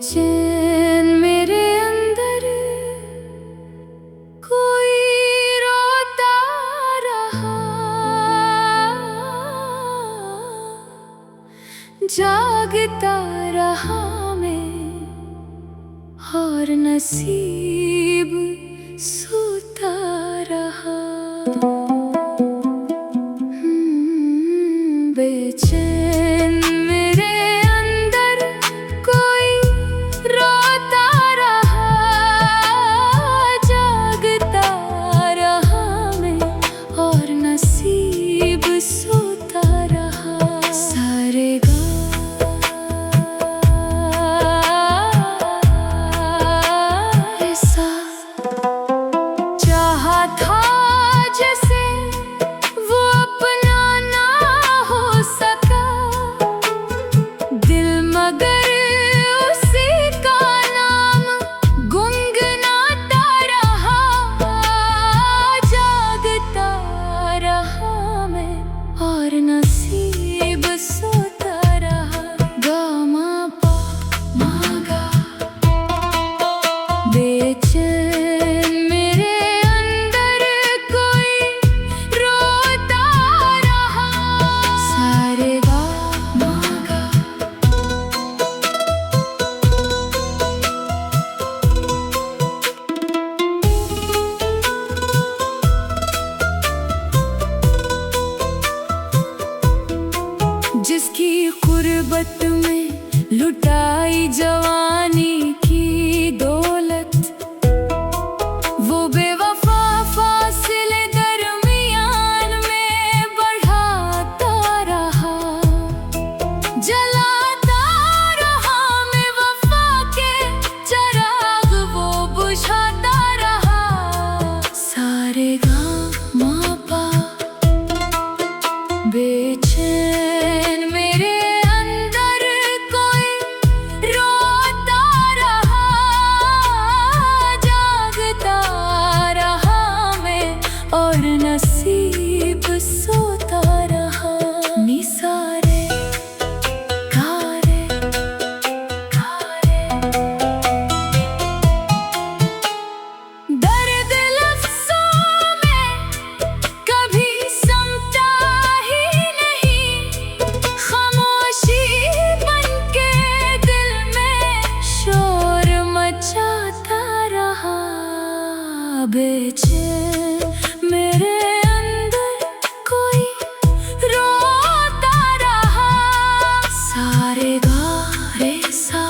बेचैन मेरे अंदर कोई रोता रहा, जागता रहा मैं और नसीब सोता रहा। बेचैन मेरे अंदर कोई रोता रहा, जागता रहा मैं और नसीब सोता रहा। सारे ऐसा चाहा था जैसे वो अपना ना हो सका, दिल मगर उसी का नाम गुनगुनाता रहा, जागता रहा मैं और नसीब सोता रहा। गा मा पा मा गा। बेचैन मेरे अंदर कोई रोता रहा, सारे गा मा गा। जिसकी गुर्बत में लुटाई जवानी की दौलत, वो बेवफा फासले दरमियान में बढ़ाता रहा, जलाता रहा मैं वफा के चिराग वो बुझाता रहा। सारे गा मा पा। बेचैन मेरे अंदर कोई रोता रहा, जागता रहा मैं और नसीब सोता रहा। निसारे गारे गारे। दर्द लफ्ज़ों में कभी समझा ही नहीं, खामोशी बनके दिल में शोर मचाता रहा। बेचैन मेरे अंदर कोई रोता रहा, सारे गा रे सा।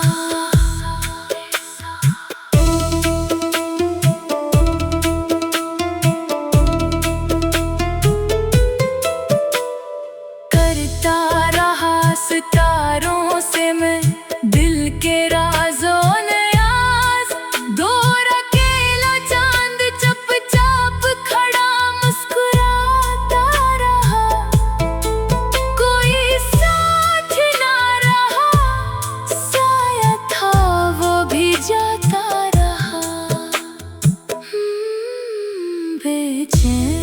करता रहा सितारों से मैं दिल के राज़ों न्याज़, दूर अकेला चांद चुपचाप खड़ा मुस्कुराता रहा, कोई साथ ना रहा, साया था वो भी जाता रहा। बेचैन